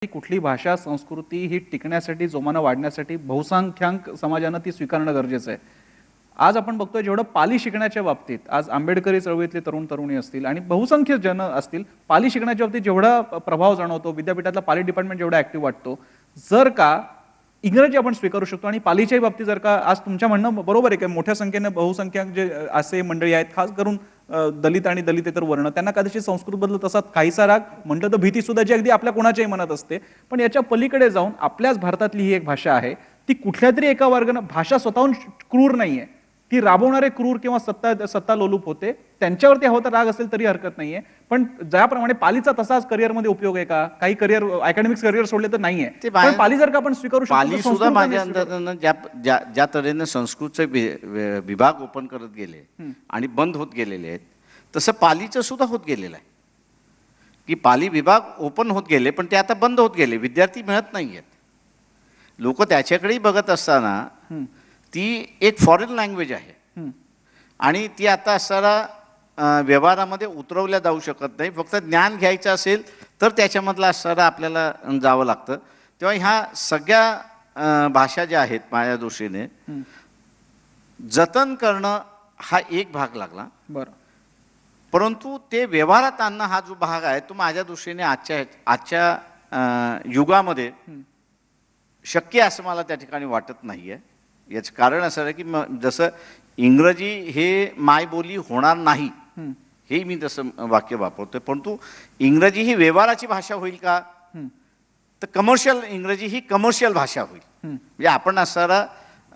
ती कुठली भाषा संस्कृती ही टिकण्यासाठी जोमानं वाढण्यासाठी बहुसंख्याक समाजानं ती स्वीकारणं गरजेचं आहे. आज आपण बघतोय जेवढं पाली शिकण्याच्या बाबतीत आज आंबेडकरी चळवळीतले तरुण तरुणी असतील आणि बहुसंख्य जन असतील, पाली शिकण्याच्या बाबतीत जेवढा प्रभाव जाणवतो, विद्यापीठातला पाली डिपार्टमेंट जेवढा ऍक्टिव्ह वाटतो, जर का इंग्रजी आपण स्वीकारू शकतो आणि पालीच्याही बाबतीत जर का आज तुमच्या म्हणणं बरोबर आहे की मोठ्या संख्येने बहुसंख्याक जे असे मंडळी आहेत, खास करून दलित आणि दलितेतर वर्ण, त्यांना कदाचित संस्कृतबद्दल तसा काहीसा राग म्हटलं तर भीती सुद्धा जी अगदी आपल्या कोणाच्याही मनात असते. पण याच्या पलीकडे जाऊन आपल्याच भारतातली ही एक भाषा आहे, ती कुठल्या तरी एका वर्गानं भाषा स्वतःहून क्रूर नाहीये, ती राबवणारे क्रूर किंवा सत्ता लोलूप होते, त्यांच्यावरती हवं तर राग असेल तरी हरकत नाहीये. पण ज्याप्रमाणे पालीचा तसाच करिअरमध्ये उपयोग आहे का? काही करिअर अकॅडमिक्स करिअर सोडले तर नाहीये, पण पाली जर का आपण स्वीकारू शकतो, पाली सुद्धा माझ्या अंदाजानं ज्या तऱ्हेने संस्कृतचे विभाग ओपन करत गेले आणि बंद होत गेलेले आहेत, तसं पालीचं सुद्धा होत गेलेलं आहे की पाली विभाग ओपन होत गेले पण ते आता बंद होत गेले, विद्यार्थी मिळत नाहीयेत. लोक त्याच्याकडेही बघत असताना ती एक फॉरेन लँग्वेज आहे आणि ती आता असणारा व्यवहारामध्ये उतरवल्या जाऊ शकत नाही. फक्त ज्ञान घ्यायचं असेल तर त्याच्यामधला असणारा आपल्याला जावं लागतं. तेव्हा ह्या सगळ्या भाषा ज्या आहेत माझ्या दृष्टीने जतन करणं हा एक भाग लागला. बरं, परंतु ते व्यवहारात आणणं हा जो भाग आहे तो माझ्या दृष्टीने आजच्या युगामध्ये शक्य असं मला त्या ठिकाणी वाटत नाही आहे. याचं कारण असं आहे की जसं इंग्रजी हे मायबोली होणार नाही हे मी तसं वाक्य वापरतोय, परंतु इंग्रजी ही व्यवहाराची भाषा होईल का, तर कमर्शियल इंग्रजी ही कमर्शियल भाषा होईल. म्हणजे आपण असणारा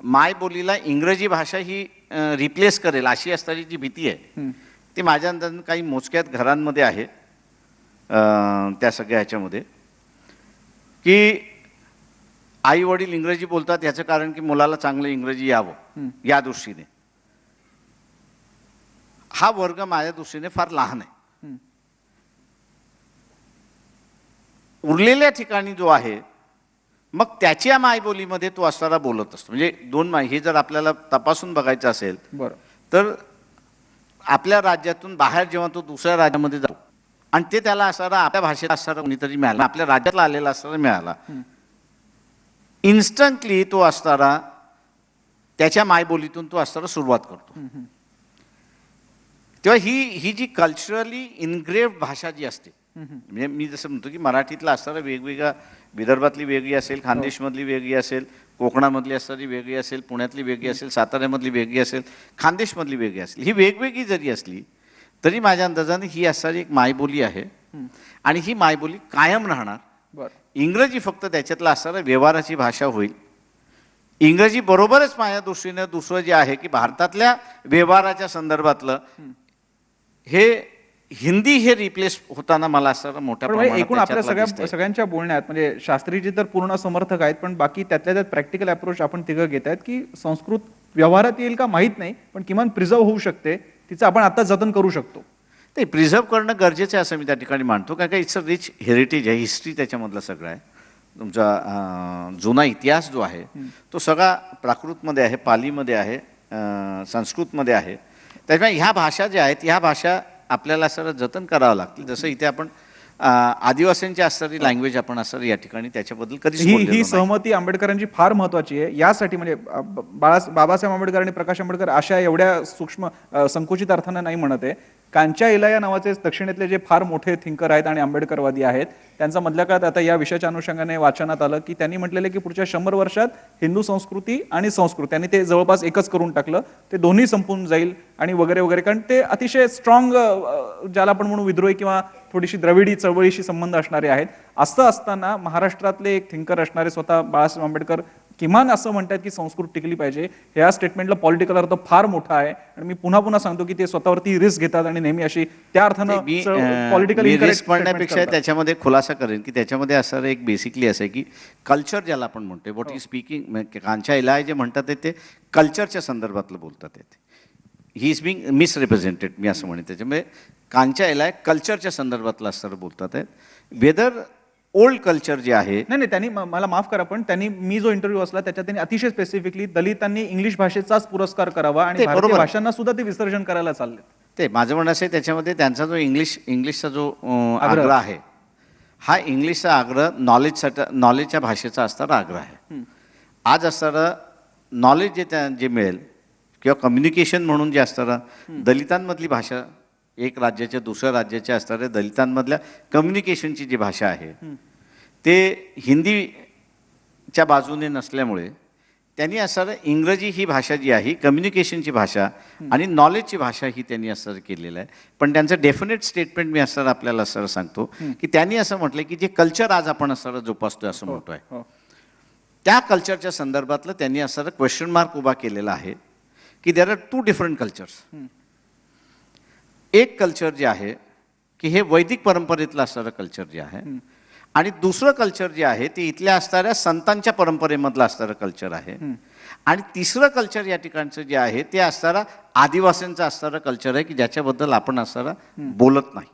मायबोलीला इंग्रजी भाषा ही रिप्लेस करेल अशी असणारी जी भीती आहे ती माझ्या अंदाजानं काही मोजक्यात घरांमध्ये आहे. त्या सगळ्या ह्याच्यामध्ये की आई वडील इंग्रजी बोलतात याचं कारण की मुलाला चांगलं इंग्रजी यावं या दृष्टीने. हा वर्ग माझ्या दृष्टीने फार लहान आहे. उरलेल्या ठिकाणी जो आहे मग त्याच्या मायबोलीमध्ये तो असणारा बोलत असतो. म्हणजे दोन हे जर आपल्याला तपासून बघायचं असेल तर आपल्या राज्यातून बाहेर जेव्हा तो दुसऱ्या राज्यामध्ये जातो आणि ते त्याला असणारा आपल्या भाषेत असणारा कोणीतरी मिळाला, आपल्या राज्यातला आलेला असणारा मिळाला, इन्स्टंटली तो असणारा त्याच्या मायबोलीतून तो असणारा सुरुवात करतो. तेव्हा ही जी कल्चरली इनग्रेव्ड भाषा जी असते, म्हणजे मी जसं म्हणतो की मराठीतला असणारा वेगवेगळा, विदर्भातली वेगळी असेल, खानदेशमधली वेगळी असेल, कोकणामधली असणारी वेगळी असेल, पुण्यातली वेगळी असेल, साताऱ्यामधली वेगळी असेल, खानदेशमधली वेगळी असेल, ही वेगवेगळी जरी असली तरी माझ्या अंदाजाने ही असणारी एक मायबोली आहे आणि ही मायबोली कायम राहणार. इंग्रजी फक्त त्याच्यातला असणारा व्यवहाराची भाषा होईल. इंग्रजी बरोबरच माझ्या दृष्टीने दुसरं जे आहे की भारतातल्या व्यवहाराच्या संदर्भातलं हे हिंदी हे रिप्लेस होताना मला असं मोठ्या प्रमाणात एकूण आपल्या सगळ्यांच्या बोलण्यात म्हणजे शास्त्रीजी तर पूर्ण समर्थक आहेत, पण बाकी त्यातल्या त्यात प्रॅक्टिकल अप्रोच आपण तिघं घेत आहेत की संस्कृत व्यवहारात येईल का माहीत नाही, पण किमान प्रिझर्व होऊ शकते, तिचं आपण आता जतन करू शकतो. ते प्रिझर्व करणं गरजेचं आहे असं मी त्या ठिकाणी मानतो, कारण का इट्स अ रिच हेरिटेज आहे, हिस्ट्री त्याच्यामधलं सगळं आहे. तुमचा जुना इतिहास जो आहे तो सगळा प्राकृतमध्ये आहे, पालीमध्ये आहे, संस्कृतमध्ये आहे. त्याच्यामुळे ह्या भाषा ज्या आहेत ह्या भाषा आपल्याला असं जतन करावं लागतील. जसं इथे आपण आदिवासींची असणारी लँग्वेज आपण असणारी या ठिकाणी त्याच्याबद्दल कधीच ही सहमती आंबेडकरांची फार महत्वाची आहे. यासाठी म्हणजे बाबासाहेब आंबेडकर आणि प्रकाश आंबेडकर अशा एवढ्या सूक्ष्म संकुचित अर्थानं नाही म्हणत आहे. कांच्या इलाया नावाचे दक्षिणेतले जे फार मोठे थिंकर आहेत आणि आंबेडकरवादी आहेत, त्यांचा मधल्या काळात आता या विषयाच्या अनुषंगाने वाचनात आलं की त्यांनी म्हटलेलं की पुढच्या 100 वर्षात हिंदू संस्कृती आणि संस्कृत त्यांनी ते जवळपास एकच करून टाकलं, ते दोन्ही संपून जाईल आणि वगैरे वगैरे. कारण ते अतिशय स्ट्रॉंग, ज्याला आपण म्हणू विद्रोही किंवा थोडीशी द्रविडी चळवळीशी संबंध असणारे आहेत. असं असताना महाराष्ट्रातले एक थिंकर असणारे स्वतः बाळासाहेब आंबेडकर किमान असं म्हणतात की संस्कृत टिकली पाहिजे. ह्या स्टेटमेंटला पॉलिटिकल अर्थ फार मोठा आहे आणि मी पुन्हा पुन्हा सांगतो की ते स्वतःवरती रिस्क घेतात आणि नेहमी अशी त्या अर्थानं पॉलिटिकल रिस्क म्हणण्यापेक्षा त्याच्यामध्ये खुलासा करेन की त्याच्यामध्ये असं एक बेसिकली असं आहे की कल्चर ज्याला आपण म्हणतोय, व्हॉट इज स्पीकिंग, कांच्या इलाय जे म्हणतात ते कल्चरच्या संदर्भातलं बोलतात. ही इज बिंग मिसरिप्रेझेंटेड मी असं म्हणेन. त्याच्यामुळे कांच्या इलाय कल्चरच्या संदर्भातलं असं बोलतात आहेत. वेदर ओल्ड कल्चर जे आहे, नाही त्यांनी मला माफ करा पण त्यांनी मी जो इंटरव्ह्यू असला त्याच्यात त्यांनी अतिशय स्पेसिफिकली दलितांनी इंग्लिश भाषेचाच पुरस्कार करावा आणि भारतीय भाषांना सुद्धा ते विसर्जन करायला चालले. ते माझं म्हणणं असं त्याच्यामध्ये त्यांचा जो इंग्लिशचा जो आग्रह आहे हा इंग्लिशचा आग्रह नॉलेजच्या भाषेचा असणारा आग्रह आहे. आज असणारं नॉलेज जे मिळेल किंवा कम्युनिकेशन म्हणून जे असणारं दलितांमधली भाषा, एक राज्याच्या दुसऱ्या राज्याच्या असणाऱ्या दलितांमधल्या कम्युनिकेशनची जी भाषा आहे ते हिंदीच्या बाजूने नसल्यामुळे त्यांनी असणारं इंग्रजी ही भाषा जी आहे कम्युनिकेशनची भाषा आणि नॉलेजची भाषा ही त्यांनी असं केलेलं आहे. पण त्यांचं डेफिनेट स्टेटमेंट मी असं आपल्याला असं सांगतो की त्यांनी असं म्हटलं की जे कल्चर आज आपण असं जोपासतोय असं म्हणतोय त्या कल्चरच्या संदर्भातलं त्यांनी असं क्वेश्चन मार्क उभा केलेला आहे की देर आर 2 डिफरंट कल्चर्स. एक कल्चर जे आहे की हे वैदिक परंपरेतलं असणारं कल्चर जे आहे आणि दुसरं कल्चर जे आहे ते इथल्या असणाऱ्या संतांच्या परंपरेमधलं असणारं कल्चर आहे. आणि तिसरं कल्चर या ठिकाणचं जे आहे ते असणारं आदिवासींचं असणारं कल्चर आहे की ज्याच्याबद्दल आपण असणारं बोलत नाही.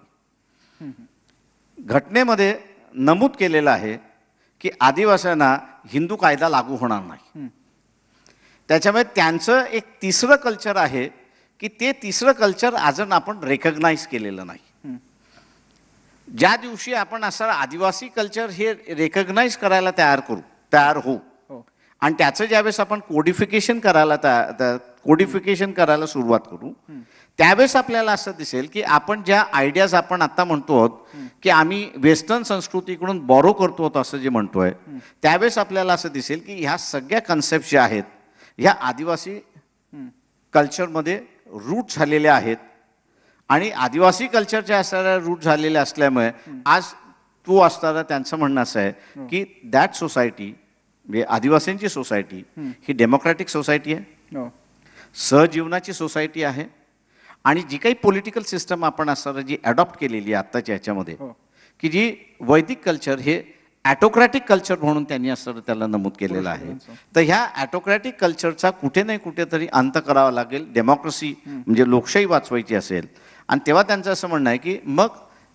घटनेमध्ये नमूद केलेलं आहे की आदिवासींना हिंदू कायदा लागू होणार नाही. त्याच्यामुळे त्यांचं एक तिसरं कल्चर आहे की ते तिसरं कल्चर अजून आपण रेकग्नाइज केलेलं नाही. ज्या दिवशी आपण असं आदिवासी कल्चर हे रेकग्नाइज करायला तयार होऊ आणि त्याचं ज्यावेळेस आपण कोडिफिकेशन करायला सुरुवात करू त्यावेळेस आपल्याला असं दिसेल की आपण ज्या आयडियाज आपण आता म्हणतो आहोत की आम्ही वेस्टर्न संस्कृतीकडून बॉरो करतो आहोत असं जे म्हणतोय त्यावेळेस आपल्याला असं दिसेल की ह्या सगळ्या कन्सेप्ट ज्या आहेत ह्या आदिवासी कल्चरमध्ये रूट झालेल्या आहेत. आणि आदिवासी कल्चरच्या असणाऱ्या रूट झालेल्या असल्यामुळे आज तो असणारा त्यांचं म्हणणं असं आहे की दॅट सोसायटी म्हणजे आदिवासींची सोसायटी ही डेमोक्रॅटिक सोसायटी आहे, सहजीवनाची सोसायटी आहे. आणि जी काही पॉलिटिकल सिस्टम आपण असणारं जी अडॉप्ट केलेली आहे आत्ताच्या ह्याच्यामध्ये की जी वैदिक कल्चर हे ॲटोक्रॅटिक कल्चर म्हणून त्यांनी असं त्याला नमूद केलेलं आहे. तर ह्या ॲटोक्रॅटिक कल्चरचा कुठे नाही कुठेतरी अंत करावा लागेल. डेमोक्रेसी म्हणजे लोकशाही वाचवायची असेल आणि तेव्हा त्यांचं असं म्हणणं आहे की मग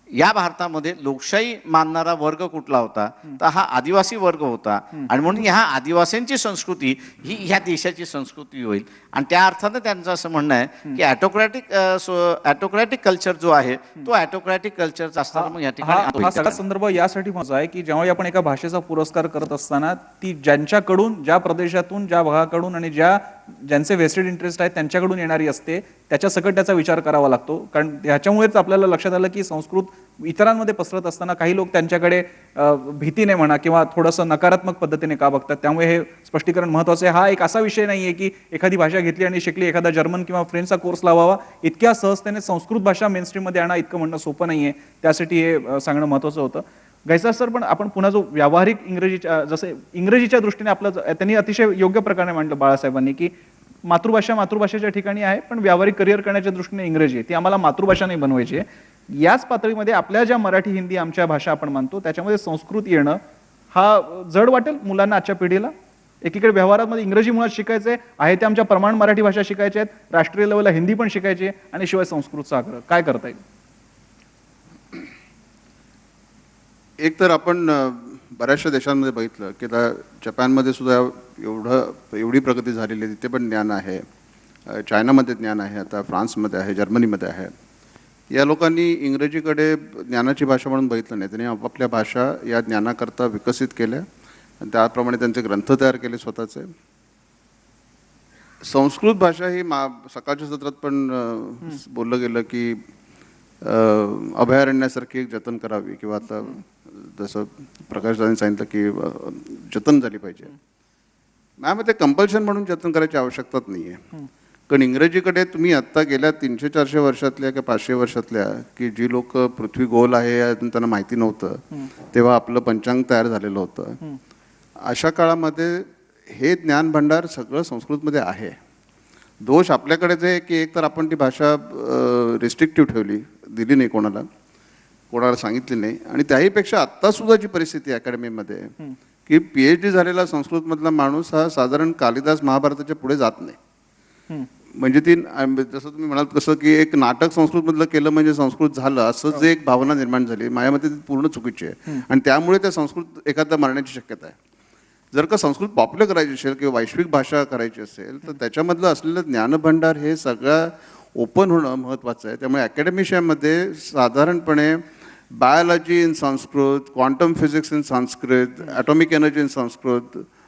या भारतामध्ये लोकशाही मानणारा वर्ग कुठला होता तर हा आदिवासी वर्ग होता. आणि म्हणून ह्या आदिवासींची संस्कृती ही ह्या देशाची संस्कृती होईल. आणि त्या अर्थानं त्यांचं असं म्हणणं आहे की ॲटोक्रॅटिक कल्चर जो आहे तो ॲटोक्रॅटिक कल्चरचा असताना मग या ठिकाणी हा सगळा संदर्भ यासाठी माझा आहे की जेव्हा आपण एका भाषेचा पुरस्कार करत असताना ती ज्यांच्याकडून ज्या प्रदेशातून ज्या भागाकडून आणि ज्यांचे वेस्टेड इंटरेस्ट आहेत त्यांच्याकडून येणारी असते त्याच्या सकट त्याचा विचार करावा लागतो. कारण ह्याच्यामुळेच आपल्याला लक्षात आलं की संस्कृत इतरांमध्ये पसरत असताना काही लोक त्यांच्याकडे भीतीने म्हणा किंवा थोडंसं नकारात्मक पद्धतीने का बघतात. त्यामुळे हे स्पष्टीकरण महत्त्वाचं आहे. हा एक असा विषय नाहीये की एखादी भाषा घेतली आणि शिकली, एखादा जर्मन किंवा फ्रेंचचा कोर्स लावावा, इतक्या सहजतेने संस्कृत भाषा मेनस्ट्रीममध्ये आणा इतकं म्हणणं सोपं नाहीये. त्यासाठी हे सांगणं महत्त्वाचं होतं. गैसा सर, पण आपण पुन्हा जो व्यावहारिक इंग्रजीच्या जसं इंग्रजीच्या दृष्टीने आपलं त्यांनी अतिशय योग्य प्रकारे मांडलं बाळासाहेबांनी की मातृभाषेच्या ठिकाणी आहे पण व्यावहारिक करिअर करण्याच्या दृष्टीने इंग्रजी आहे, ती आम्हाला मातृभाषा नाही बनवायची आहे. याच पातळीमध्ये आपल्या ज्या मराठी हिंदी आमच्या भाषा आपण मानतो त्याच्यामध्ये संस्कृत येणं हा जड वाटेल मुलांना आजच्या पिढीला. एकीकडे व्यवहारामध्ये इंग्रजी मुळात शिकायचे आहे ते आमच्या प्रमाण मराठी भाषा शिकायच्या आहेत, राष्ट्रीय लेवलला हिंदी पण शिकायची आहे आणि शिवाय संस्कृतचा आग्रह काय करता येईल? एक तर आपण बऱ्याचशा देशांमध्ये बघितलं की जपानमध्ये सुद्धा एवढी प्रगती झालेली आहे, तिथे पण ज्ञान आहे, चायनामध्ये ज्ञान आहे, आता फ्रान्समध्ये आहे, जर्मनीमध्ये आहे. या लोकांनी इंग्रजीकडे ज्ञानाची भाषा म्हणून बघितलं नाही, त्यांनी आपापल्या भाषा या ज्ञानाकरता विकसित केल्या आणि त्याप्रमाणे त्यांचे ग्रंथ तयार केले स्वतःचे. संस्कृत भाषा ही सकाळच्या सत्रात पण बोललं गेलं की अभयारण्यासारखी एक जतन करावी किंवा आता जसं प्रकाशदादांनी सांगितलं की जतन झाली पाहिजे. मॅम ते कंपल्शन म्हणून जतन करायची आवश्यकताच नाही आहे. कारण इंग्रजीकडे तुम्ही आत्ता गेल्या 300-400 वर्षातल्या किंवा 500 वर्षातल्या की जी लोक पृथ्वी गोल आहे त्यांना माहिती नव्हतं तेव्हा आपलं पंचांग तयार झालेलं होतं. अशा काळामध्ये हे ज्ञान भांडार सगळं संस्कृतमध्ये आहे. दोष आपल्याकडेच आहे की एक तर आपण ती भाषा रिस्ट्रिक्टिव्ह ठेवली, दिली नाही कोणाला सांगितली नाही. आणि त्याहीपेक्षा आत्तासुद्धा जी परिस्थिती आहे अकॅडमीमध्ये की PhD झालेला संस्कृतमधला माणूस हा साधारण कालिदास महाभारताच्या पुढे जात नाही. म्हणजे ती जसं तुम्ही म्हणाल कसं की एक नाटक संस्कृतमधलं केलं म्हणजे संस्कृत झालं असं जे एक भावना निर्माण झाली माझ्या मते ती पूर्ण चुकीची आहे. आणि त्यामुळे त्या संस्कृत एखादा मरण्याची शक्यता आहे. जर का संस्कृत पॉप्युलर करायची असेल किंवा वैश्विक भाषा करायची असेल तर त्याच्यामधलं असलेलं ज्ञानभांडार हे सगळं ओपन होणं महत्त्वाचं आहे. त्यामुळे अकॅडमिशियामध्ये साधारणपणे biology in Sanskrit, quantum physics in Sanskrit, atomic energy in Sanskrit,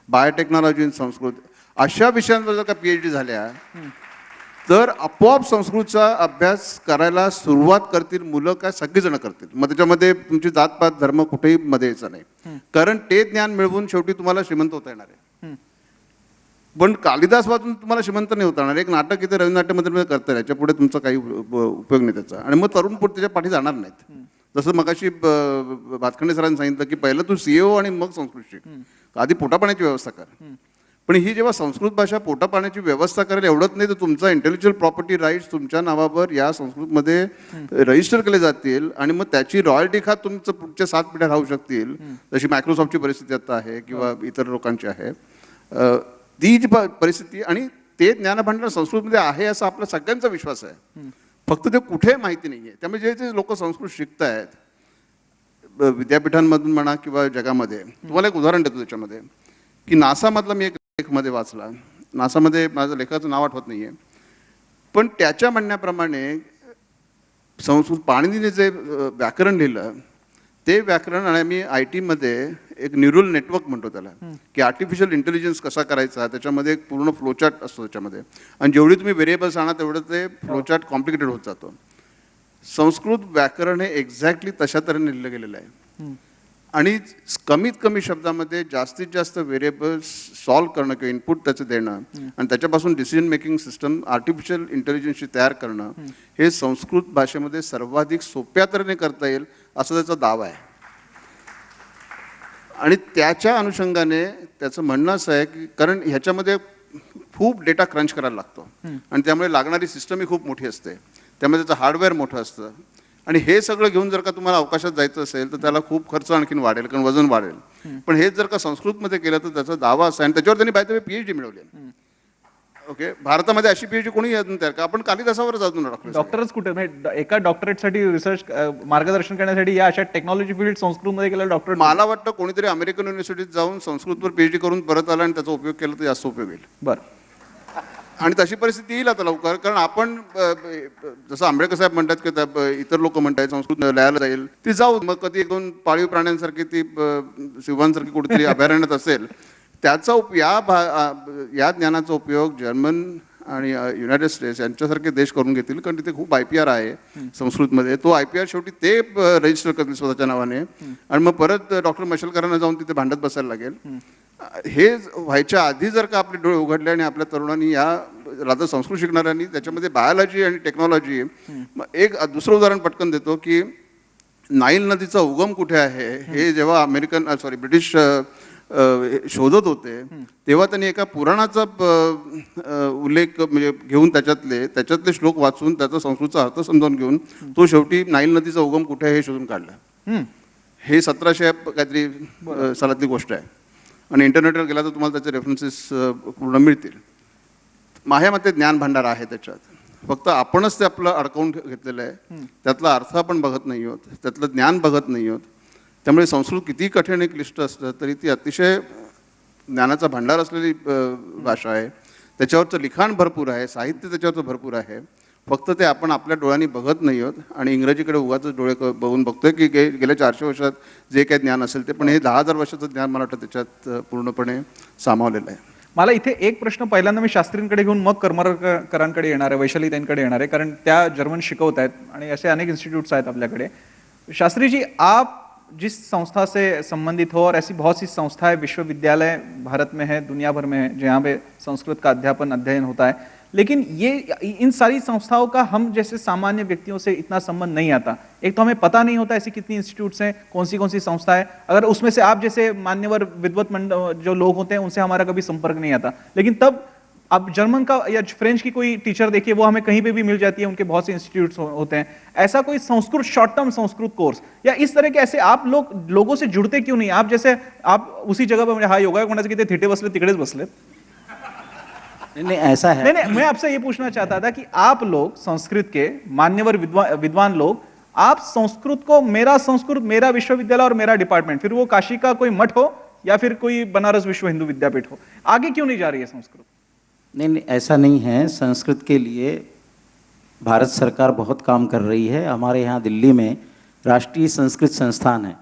biotechnology in Sanskrit, अशा विषयांवर जर का PhD झाल्या तर आपोआप संस्कृतचा अभ्यास करायला सुरुवात करतील मुलं, काय सगळीजण करतील. मग त्याच्यामध्ये तुमची जातपात धर्म कुठेही मध्ये यायचं नाही, कारण ते ज्ञान मिळवून शेवटी तुम्हाला श्रीमंत होता येणार आहे. पण कालिदास वाचून तुम्हाला श्रीमंत नाही होता येणार. एक नाटक इथे रवींद्र नाट्यमंदिरमध्ये करता याच्या पुढे तुमचा काही उपयोग नाही त्याचा, आणि मग तरुण पुढे त्याच्या पाठी जाणार नाहीत. जसं मगाशी भातखंडे सरांनी सांगितलं की पहिलं तू CEO आणि मग संस्कृत शिक, आधी पोटापाण्याची व्यवस्था कर. पण ही जेव्हा संस्कृत भाषा पोटापाण्याची व्यवस्था करेल एवढंच नाही, तर तुमचा इंटेलेक्च्युअल प्रॉपर्टी राईट्स तुमच्या नावावर या संस्कृतमध्ये रजिस्टर केले जातील, आणि मग त्याची रॉयल्टी खात तुमचं पुढच्या 7 पिढ्या राहू शकतील. जशी मायक्रोसॉफ्टची परिस्थिती आता आहे किंवा इतर लोकांची आहे, ती जी परिस्थिती, आणि ते ज्ञानभांडार संस्कृतमध्ये आहे असा आपला सगळ्यांचा विश्वास आहे. फक्त ते कुठे माहिती नाही आहे. त्यामुळे जे जे लोक संस्कृत शिकत आहेत विद्यापीठांमधून म्हणा किंवा जगामध्ये, तुम्हाला एक उदाहरण देतो त्याच्यामध्ये की नासामधला मी एक लेख मध्ये वाचला. नासामध्ये माझं लेखाचं नाव आठवत नाहीये, पण त्याच्या म्हणण्याप्रमाणे संस्कृत पाणिनीने जे व्याकरण लिहिलं ते व्याकरण, आणि आम्ही IT मध्ये एक न्यूरल नेटवर्क म्हणतो त्याला, की आर्टिफिशियल इंटेलिजन्स कसा करायचा, त्याच्यामध्ये एक पूर्ण फ्लोचार्ट असतो त्याच्यामध्ये, आणि जेवढी तुम्ही व्हेरिएबल्स आणा तेवढं ते फ्लोचार्ट कॉम्प्लिकेटेड होत जातो. संस्कृत व्याकरण हे एक्झॅक्टली तशा तऱ्हेने लिहिलं गेलेलं आहे, आणि कमीत कमी शब्दामध्ये जास्तीत जास्त व्हेरिएबल्स सॉल्व्ह करणं किंवा इनपुट त्याचं देणं, आणि त्याच्यापासून डिसिजन मेकिंग सिस्टम आर्टिफिशियल इंटेलिजन्सची तयार करणं, हे संस्कृत भाषेमध्ये सर्वाधिक सोप्या तऱ्हेने करता येईल असं त्याचा दावा आहे. आणि त्याच्या अनुषंगाने त्याचं म्हणणं असं आहे की कारण ह्याच्यामध्ये खूप डेटा क्रंच करायला लागतो, आणि त्यामुळे लागणारी सिस्टम ही खूप मोठी असते, त्यामुळे त्याचं हार्डवेअर मोठं असतं, आणि हे सगळं घेऊन जर का तुम्हाला अवकाशात जायचं असेल तर त्याला खूप खर्च आणखीन वाढेल, कारण वजन वाढेल. पण हेच जर का संस्कृतमध्ये केलं तर त्याचा दावा असा आहे, आणि त्याच्यावर त्यांनी बाय PhD मिळवली. ओके, भारतामध्ये अशी PhD कोणी अजून तयार का, आपण कालिदासावरच अजून डॉक्टरच कुठे, म्हणजे एका डॉक्टरेटसाठी रिसर्च मार्गदर्शन करण्यासाठी या अशा टेक्नॉलॉजी फील्ड संस्कृतमध्ये केलेला डॉक्टर, मला वाटतं कोणीतरी अमेरिकन युनिव्हर्सिटीत जाऊन संस्कृतवर PhD करून परत आला आणि त्याचा उपयोग केला तर जास्त उपयोग येईल. बरं, आणि तशी परिस्थिती येईल आता लवकर, कारण आपण जसं आंबेडकर साहेब म्हणतात की इतर लोक म्हणतात संस्कृत लयाला जाईल, ती जाऊ, मग कधी 1-2 पाळीव प्राण्यांसारखी ती सिंहांसारखी कुठेतरी अभयारण्यात असेल, त्याचा या ज्ञानाचा उपयोग जर्मन आणि युनायटेड स्टेट्स यांच्यासारखे देश करून घेतील, कारण तिथे खूप IPR आहे संस्कृतमध्ये. तो IPR शेवटी ते रजिस्टर करतील स्वतःच्या नावाने, आणि मग परत डॉक्टर मशेलकरांना जाऊन तिथे भांडत बसायला लागेल. हे व्हायच्या आधी जर का आपले डोळे उघडले आणि आपल्या तरुणांनी या राधा संस्कृत शिकणाऱ्यांनी त्याच्यामध्ये बायोलॉजी आणि टेक्नॉलॉजी, एक दुसरं उदाहरण पटकन देतो की नाईल नदीचा उगम कुठे आहे हे जेव्हा ब्रिटिश शोधत होते तेव्हा त्यांनी एका पुराणाचा उल्लेख म्हणजे घेऊन त्याच्यातले श्लोक वाचून त्याचा संस्कृतचा अर्थ समजावून घेऊन तो शेवटी नाईल नदीचा उगम कुठे आहे हे शोधून काढला. हे 1700 काहीतरी सालातली गोष्ट आहे, आणि इंटरनेटवर गेला तर तुम्हाला त्याचे रेफरन्सेस पूर्ण मिळतील. माझ्या मते ज्ञान भांडार आहे त्याच्यात, फक्त आपणच ते आपलं अडकवून घेतलेलं आहे, त्यातला अर्थ आपण बघत नाही आहोत, त्यातलं ज्ञान बघत नाही आहोत. त्यामुळे संस्कृत किती कठीण आणि क्लिष्ट असतं तरी ती अतिशय ज्ञानाचा भांडार असलेली भाषा आहे. त्याच्यावरचं लिखाण भरपूर आहे, साहित्य त्याच्यावरचं भरपूर आहे, फक्त ते आपण आपल्या डोळ्यांनी बघत नाही आहोत, आणि इंग्रजीकडे उगाच डोळे बघून बघतोय की गेल्या 400 वर्षात जे काही ज्ञान असेल ते, पण हे 10,000 वर्षाचं ज्ञान मला वाटतं त्याच्यात पूर्णपणे सामावलेलं आहे. मला इथे एक प्रश्न पहिल्यांदा मी शास्त्रींकडे घेऊन मग करमरकरांकडे येणार आहे, वैशालीताईंकडे येणार आहे, कारण त्या जर्मन शिकवत आहेत आणि असे अनेक इन्स्टिट्यूट्स आहेत आपल्याकडे. शास्त्री जी, आप जिस संस्था से संबंधित हो, और ऐसी बहुत सी संस्थाएं विश्वविद्यालय भारत में है, दुनिया भर में है, जहाँ पे संस्कृत का अध्ययन होता है, लेकिन ये इन सारी संस्थाओं का हम जैसे सामान्य व्यक्तियों से इतना संबंध नहीं आता. एक तो हमें पता नहीं होता ऐसी कितनी इंस्टीट्यूट्स हैं, कौन सी संस्था है, अगर उसमें से आप जैसे मान्यवर विद्वत जो लोग होते हैं उनसे हमारा कभी संपर्क नहीं आता. लेकिन तब आप जर्मन का या फ्रेंच की कोई टीचर देखिए, वो हमें कहीं पे भी मिल जाती है, उनके बहुत से इंस्टीट्यूट्स होते हैं. ऐसा कोई Sanskrit short term Sanskrit course या इस तरह के ऐसे आप लोगों से जुड़ते क्यों नहीं? आप जैसे आप उसी जगह पर म्हणजे हा योगा कोणाचे किती थिटे बसले तिकडेच बसले. नहीं ऐसा है. नहीं, मैं आपसे ये पूछना चाहता था कि आप लोग संस्कृत के मान्यवर विद्वान लोग, आप संस्कृत को मेरा विश्वविद्यालय और मेरा डिपार्टमेंट, फिर वो काशी का कोई मठ हो या फिर कोई बनारस विश्व हिंदू विद्यापीठ हो, आगे क्यों नहीं जा रही है संस्कृत? नहीं ऐसा नहीं है. संस्कृत के लिए भारत सरकार बहुत काम कर रही है. हमारे यहाँ दिल्ली में राष्ट्रीय संस्कृत संस्थान है,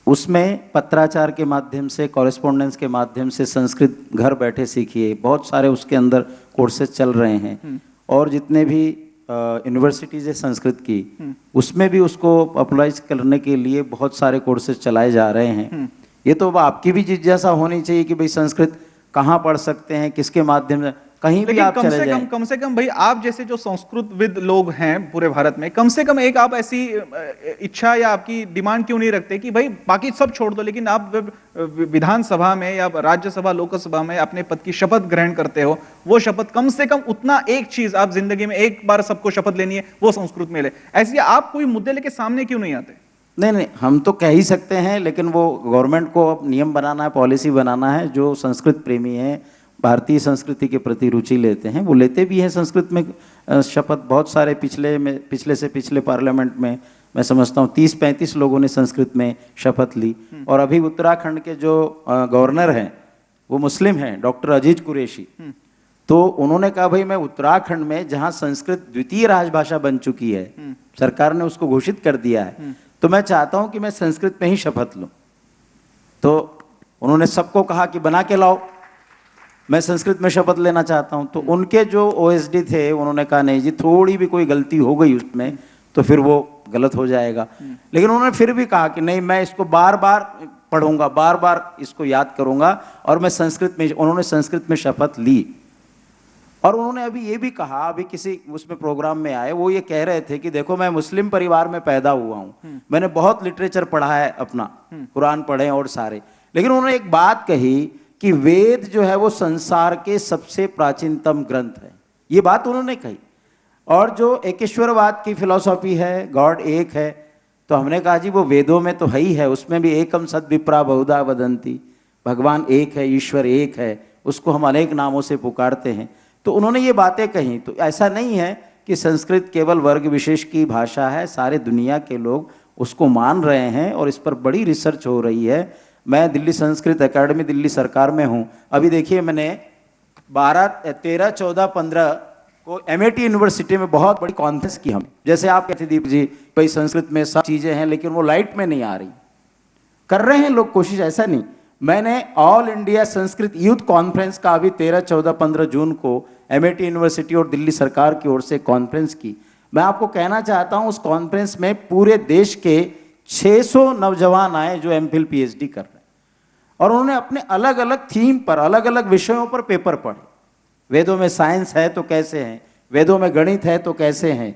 उसमें पत्राचार के माध्यम से, कॉरेस्पॉन्डेंस के माध्यम से संस्कृत घर बैठे सीखिए, बहुत सारे उसके अंदर कोर्सेज चल रहे हैं। और जितने भी यूनिवर्सिटीज़ है संस्कृत की, उसमें भी उसको पॉपुलराइज करने के लिए बहुत सारे कोर्सेज चलाए जा रहे हैं। ये तो आपकी भी जिज्ञासा होनी चाहिए कि भाई संस्कृत कहाँ पढ़ सकते हैं, किसके माध्यम से, कहीं भी आप चले जाएं। कम से कम भाई आप जैसे जो संस्कृतविद लोग हैं पूरे भारत में, कम से कम एक आप ऐसी इच्छा या आपकी डिमांड क्यों नहीं रखते कि भाई बाकी सब छोड़ दो, लेकिन आप विधानसभा में या राज्यसभा लोकसभा में अपने पद की शपथ ग्रहण करते हो, वो शपथ कम से कम उतना एक चीज आप जिंदगी में एक बार सबको शपथ लेनी है, वो संस्कृत में ले। ऐसे आप कोई मुद्दे लेके सामने क्यों नहीं आते? नहीं, हम तो कह ही सकते हैं, लेकिन वो गवर्नमेंट को अब नियम बनाना है, पॉलिसी बनाना है। जो संस्कृत प्रेमी हैं, भारतीय संस्कृति के प्रति रुचि लेते हैं, वो लेते भी हैं संस्कृत में शपथ। बहुत सारे पिछले से पिछले पार्लियामेंट में मैं समझता हूँ 30-35 लोगों ने संस्कृत में शपथ ली। और अभी उत्तराखंड के जो गवर्नर हैं वो मुस्लिम हैं, डॉक्टर अजीज कुरैशी, तो उन्होंने कहा भाई मैं उत्तराखंड में जहाँ संस्कृत द्वितीय राजभाषा बन चुकी है, सरकार ने उसको घोषित कर दिया है, तो मैं चाहता हूँ कि मैं संस्कृत में ही शपथ लूँ। तो उन्होंने सबको कहा कि बना के लाओ, मैं संस्कृत में शपथ लेना चाहता हूं। तो उनके जो ओएसडी थे उन्होंने कहा नहीं जी, थोड़ी भी कोई गलती हो गई उसमें तो फिर वो गलत हो जाएगा। लेकिन उन्होंने फिर भी कहा कि नहीं, मैं इसको बार बार पढ़ूंगा, बार बार इसको याद करूंगा, और मैं संस्कृत में, उन्होंने संस्कृत में शपथ ली। और उन्होंने अभी ये भी कहा, अभी किसी उसमें प्रोग्राम में आए, वो ये कह रहे थे कि देखो मैं मुस्लिम परिवार में पैदा हुआ हूँ, मैंने बहुत लिटरेचर पढ़ा है अपना, कुरान पढ़े और सारे, लेकिन उन्होंने एक बात कही कि वेद जो है वो संसार के सबसे प्राचीनतम ग्रंथ है, ये बात उन्होंने कही। और जो एकेश्वरवाद की फिलॉसफी है, गॉड एक है, तो हमने कहा जी वो वेदों में तो है ही है, उसमें भी एकम सद विप्रा बहुधा वदंती, भगवान एक है, ईश्वर एक है, उसको हम अनेक नामों से पुकारते हैं। तो उन्होंने ये बातें कही। तो ऐसा नहीं है कि संस्कृत केवल वर्ग विशेष की भाषा है, सारे दुनिया के लोग उसको मान रहे हैं और इस पर बड़ी रिसर्च हो रही है। मैं दिल्ली संस्कृत एकेडमी दिल्ली सरकार में हूँ। अभी देखिए मैंने 12, 13, 14, 15 को MIT यूनिवर्सिटी में बहुत बड़ी कॉन्फ्रेंस की। हम जैसे आप कहते दीप जी भाई संस्कृत में सब चीज़ें हैं लेकिन वो लाइट में नहीं आ रही, कर रहे हैं लोग कोशिश, ऐसा नहीं। मैंने all India Sanskrit youth conference का अभी 13, 14, 15 जून को MIT यूनिवर्सिटी और दिल्ली सरकार की ओर से कॉन्फ्रेंस की। मैं आपको कहना चाहता हूँ उस कॉन्फ्रेंस में पूरे देश के 600 नौजवान आए जो MPhil PhD कर रहे हैं, और उन्होंने अपने अलग अलग थीम पर, अलग अलग विषयों पर पेपर पढ़े। वेदों में साइंस है तो कैसे हैं, वेदों में गणित है तो कैसे हैं,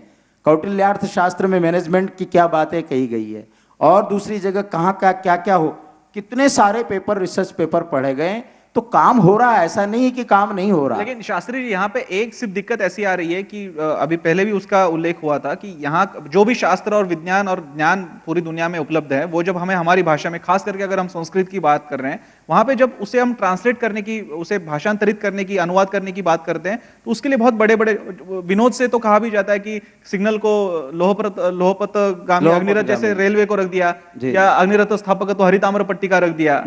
कौटिल्यार्थ शास्त्र में मैनेजमेंट की क्या बातें कही गई है, और दूसरी जगह कहाँ का क्या क्या हो, कितने सारे पेपर, रिसर्च पेपर पढ़े गए। तो काम हो रहा है, ऐसा नहीं है कि काम नहीं हो रहा। लेकिन शास्त्री जी यहाँ पे एक सिर्फ दिक्कत ऐसी आ रही है कि अभी पहले भी उसका उल्लेख हुआ था कि यहाँ जो भी शास्त्र और विज्ञान और ज्ञान पूरी दुनिया में उपलब्ध है, वो जब हमें हमारी भाषा में, खास करके अगर हम संस्कृत की बात कर रहे हैं, वहां पे जब उसे हम ट्रांसलेट करने की, उसे भाषांतरित करने की, अनुवाद करने की बात करते हैं, तो उसके लिए बहुत बड़े बड़े विनोद से तो कहा भी जाता है कि सिग्नल को लोहपत गामी अग्निरथ जैसे रेलवे को रख दिया, या अग्निरथ स्थापक तो हरिताम्र पट्टी का रख दिया।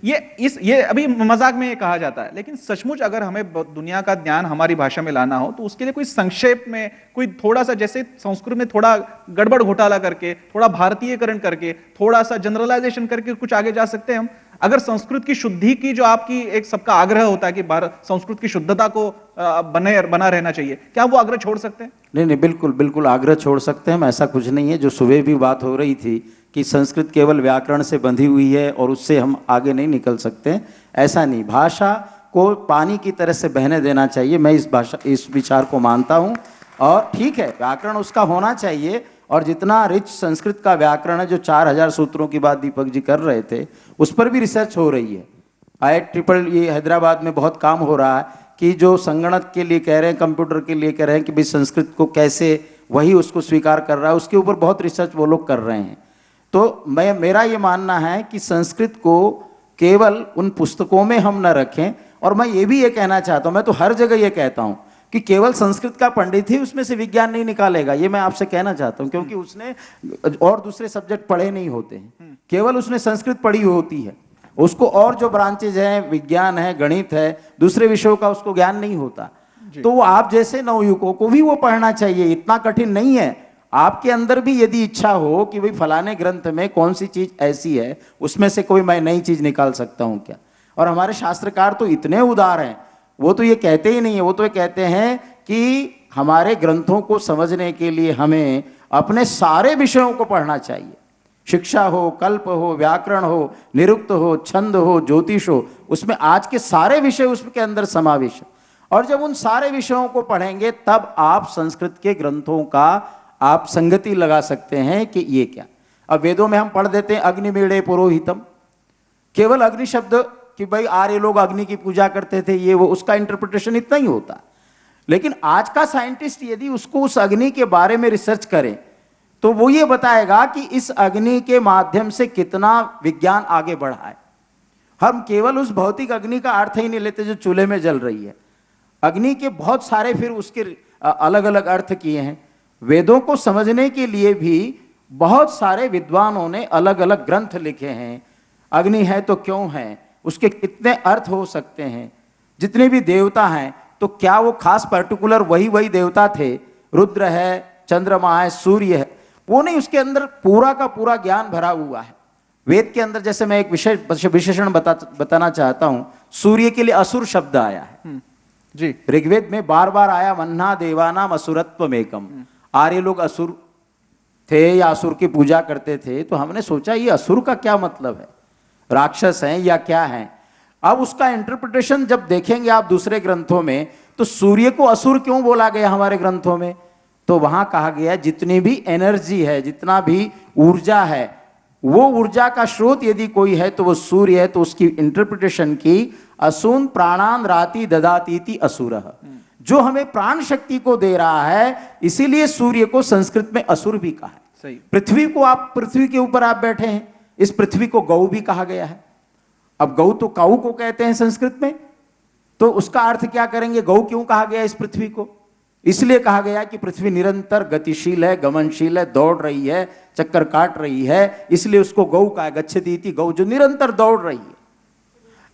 ये अभी मजाक में कहा जाता है, लेकिन सचमुच अगर हमें दुनिया का ज्ञान हमारी भाषा में लाना हो तो उसके लिए कोई संक्षेप में, कोई थोड़ा सा, जैसे संस्कृत में थोड़ा गड़बड़ घोटाला करके, थोड़ा भारतीयकरण करके, थोड़ा सा जनरलाइजेशन करके कुछ आगे जा सकते हैं हम। अगर संस्कृत की शुद्धि की जो आपकी एक सबका आग्रह होता है कि संस्कृत की शुद्धता को बना रहना चाहिए, क्या वो आग्रह छोड़ सकते हैं? नहीं, बिल्कुल बिल्कुल आग्रह छोड़ सकते हैं। ऐसा कुछ नहीं है। जो सुबह भी बात हो रही थी कि संस्कृत केवल व्याकरण से बंधी हुई है और उससे हम आगे नहीं निकल सकते, ऐसा नहीं। भाषा को पानी की तरह से बहने देना चाहिए, मैं इस विचार को मानता हूँ। और ठीक है, व्याकरण उसका होना चाहिए, और जितना रिच संस्कृत का व्याकरण है, जो 4000 सूत्रों की बात दीपक जी कर रहे थे, उस पर भी रिसर्च हो रही है। IISc हैदराबाद में बहुत काम हो रहा है कि जो संगणक के लिए कह रहे हैं, कंप्यूटर के लिए कह रहे हैं कि भाई संस्कृत को कैसे वही उसको स्वीकार कर रहा है, उसके ऊपर बहुत रिसर्च वो लोग कर रहे हैं। तो मेरा ये मानना है कि संस्कृत को केवल उन पुस्तकों में हम न रखें। और मैं ये भी ये कहना चाहता हूँ, मैं तो हर जगह ये कहता हूँ कि केवल संस्कृत का पंडित ही उसमें से विज्ञान नहीं निकालेगा, ये मैं आपसे कहना चाहता हूँ, क्योंकि उसने और दूसरे सब्जेक्ट पढ़े नहीं होते हैं, केवल उसने संस्कृत पढ़ी होती है, उसको और जो ब्रांचेज हैं, विज्ञान है, गणित है, दूसरे विषयों का उसको ज्ञान नहीं होता। तो वो आप जैसे नवयुवकों को भी वो पढ़ना चाहिए, इतना कठिन नहीं है। आपके अंदर भी यदि इच्छा हो कि भाई फलाने ग्रंथ में कौन सी चीज ऐसी है, उसमें से कोई मैं नई चीज निकाल सकता हूं क्या। और हमारे शास्त्रकार तो इतने उदार हैं, वो तो ये कहते ही नहीं है, वो तो ये कहते हैं कि हमारे ग्रंथों को समझने के लिए हमें अपने सारे विषयों को पढ़ना चाहिए। शिक्षा हो, कल्प हो, व्याकरण हो, निरुक्त हो, छंद हो, ज्योतिष हो, उसमें आज के सारे विषय उसके अंदर समावेश है। और जब उन सारे विषयों को पढ़ेंगे तब आप संस्कृत के ग्रंथों का आप संगति लगा सकते हैं कि ये क्या। अब वेदों में हम पढ़ देते हैं अग्निमीड़े पुरोहितम, केवल अग्नि शब्द कि भाई आर्य लोग अग्नि की पूजा करते थे, ये वो, उसका इंटरप्रिटेशन इतना ही होता। लेकिन आज का साइंटिस्ट यदि उसको उस अग्नि के बारे में रिसर्च करे तो वो ये बताएगा कि इस अग्नि के माध्यम से कितना विज्ञान आगे बढ़ा है। हम केवल उस भौतिक अग्नि का अर्थ ही नहीं लेते जो चूल्हे में जल रही है, अग्नि के बहुत सारे फिर उसके अलग अलग अर्थ किए हैं। वेदों को समझने के लिए भी बहुत सारे विद्वानों ने अलग अलग ग्रंथ लिखे हैं। अग्नि है तो क्यों है, उसके कितने अर्थ हो सकते हैं, जितने भी देवता हैं तो क्या वो खास पर्टिकुलर वही वही देवता थे, रुद्र है, चंद्रमा है, सूर्य है, वो नहीं, उसके अंदर पूरा का पूरा ज्ञान भरा हुआ है। वेद के अंदर जैसे मैं एक विशेषण बताना चाहता हूं, सूर्य के लिए असुर शब्द आया है जी, ऋग्वेद में बार बार आया, वन्ना देवानाम असुरत्वमेकम। आर्य लोग असुर थे या असुर की पूजा करते थे, तो हमने सोचा ये असुर का क्या मतलब है, राक्षस हैं या क्या हैं। अब उसका इंटरप्रिटेशन जब देखेंगे आप दूसरे ग्रंथों में, तो सूर्य को असुर क्यों बोला गया हमारे ग्रंथों में, तो वहां कहा गया जितनी भी एनर्जी है, जितना भी ऊर्जा है, वो ऊर्जा का स्रोत यदि कोई है तो वो सूर्य है। तो उसकी इंटरप्रिटेशन की असून प्राणान राति ददातीति असुरः, जो हमें प्राण शक्ति को दे रहा है, इसीलिए सूर्य को संस्कृत में असुर भी कहा है। सही। पृथ्वी को, आप पृथ्वी के ऊपर आप बैठे हैं, इस पृथ्वी को गौ भी कहा गया है। अब गौ तो काऊ को कहते हैं संस्कृत में, तो उसका अर्थ क्या करेंगे, गौ क्यों कहा गया इस पृथ्वी को, इसलिए कहा गया कि पृथ्वी निरंतर गतिशील है, गमनशील है, दौड़ रही है, चक्कर काट रही है, इसलिए उसको गौ कहा, गच्छति इति गौ, जो निरंतर दौड़ रही है।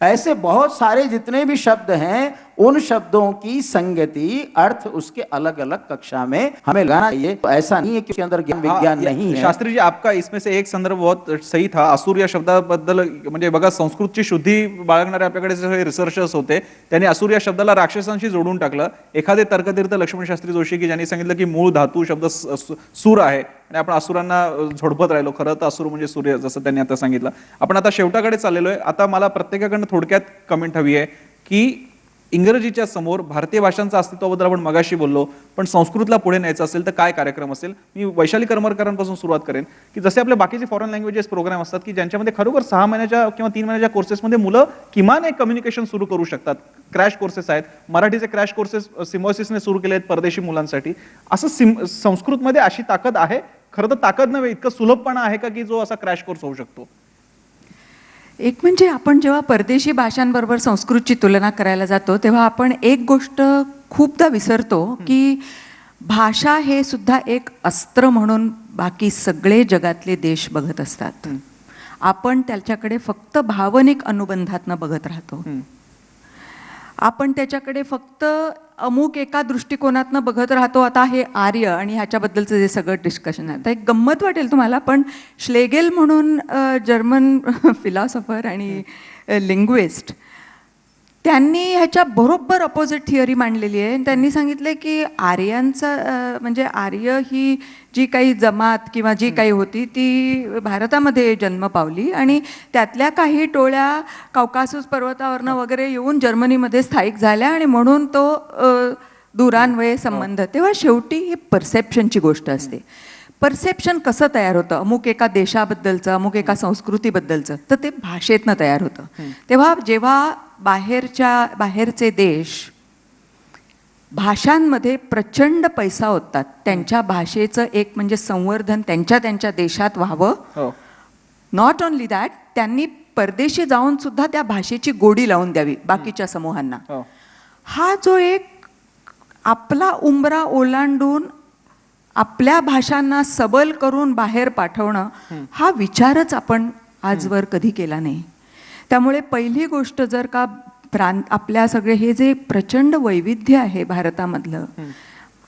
ऐसे बहुत सारे जितने भी शब्द हैं, उन शब्दों की संगति अर्थ उसके अलग अलग कक्षा में हमें लगाना चाहिए। तो ऐसा नहीं है कि उसके अंदर ज्ञान विज्ञान नहीं है। शास्त्री जी, आपका इसमें से एक संदर्भ बहुत सही था, असुर या शब्दाबद्दल, म्हणजे बघा संस्कृतची शुद्धी बाळगणारे आपल्याकडे जे रिसर्चर्स होते त्यांनी असुर या शब्दाला राक्षसांशी जोडून टाकलं। एखादे तर्कतीर्थ लक्ष्मण शास्त्री जोशी की ज्यांनी सांगितलं की मूळ धातू शब्द सूर आहे आणि आपण असुरांना झोडपत राहिलो, खरं तर असुर म्हणजे सूर्य, जसं त्यांनी आता सांगितलं। आपण आता शेवटाकडे चाललेलो आहे। आता मला प्रत्येकाकडनं थोडक्यात कमेंट हवी आहे की इंग्रजीच्या समोर भारतीय भाषांच्या अस्तित्वाबद्दल आपण मगाशी बोललो, पण संस्कृतला पुढे न्यायचं असेल तर काय कार्यक्रम असेल। मी वैशाली करमरकरांपासून सुरुवात करेन की जसे आपले बाकीचे फॉरेन लँग्वेजेस प्रोग्राम असतात की ज्यांच्यामध्ये खरोखर 6 महिन्याच्या किंवा 3 महिन्याच्या कोर्सेसमध्ये मुलं किमान एक कम्युनिकेशन सुरू करू शकतात। क्रॅश कोर्सेस आहेत, मराठीचे क्रॅश कोर्सेस सिम्बॉयसिसने सुरू केले आहेत परदेशी मुलांसाठी। असं संस्कृतमध्ये अशी ताकद आहे, खरं तर ताकद नव्हे, इतकं सुलभपणा आहे का की जो असा क्रॅश कोर्स होऊ शकतो। एक म्हणजे आपण जेव्हा परदेशी भाषांबरोबर संस्कृतची तुलना करायला जातो तेव्हा आपण एक गोष्ट खूपदा विसरतो की भाषा हे सुद्धा एक अस्त्र म्हणून बाकी सगळे जगातले देश बघत असतात। आपण त्याच्याकडे फक्त भावनिक अनुबंधातनं बघत राहतो। आपण त्याच्याकडे फक्त अमुक एका दृष्टिकोनातनं बघत राहतो। आता हे आर्य आणि ह्याच्याबद्दलचं जे सगळं डिस्कशन आहे, आता एक गंमत वाटेल तुम्हाला, पण श्लेगेल म्हणून जर्मन फिलॉसॉफर आणि लिंग्विस्ट, त्यांनी ह्याच्या बरोबर अपोजिट थिअरी मांडलेली आहे। त्यांनी सांगितलं की आर्यांचा म्हणजे आर्य ही जी काही जमात किंवा जी काही होती ती भारतामध्ये जन्म पावली आणि त्यातल्या काही टोळ्या कौकासूस पर्वतावरनं वगैरे येऊन जर्मनीमध्ये स्थायिक झाल्या आणि म्हणून तो दूरान्वये संबंध। तेव्हा शेवटी ही परसेप्शनची गोष्ट असते। परसेप्शन कसं तयार होतं, अमुक एका देशाबद्दलचं, अमुक एका संस्कृतीबद्दलचं, तर ते भाषेतनं तयार होतं। तेव्हा जेव्हा बाहेरचे देश भाषांमध्ये प्रचंड पैसा ओततात, त्यांच्या भाषेचं एक म्हणजे संवर्धन त्यांच्या देशात व्हावं, नॉट ओनली दॅट, त्यांनी परदेशी जाऊन सुद्धा त्या भाषेची गोडी लावून द्यावी बाकीच्या समूहांना। हा जो एक आपला उंबरा ओलांडून आपल्या भाषांना सबल करून बाहेर पाठवणं, हा विचारच आपण आजवर कधी केला नाही। त्यामुळे पहिली गोष्ट, जर का आपल्या सगळे हे जे प्रचंड वैविध्य आहे भारतामधलं,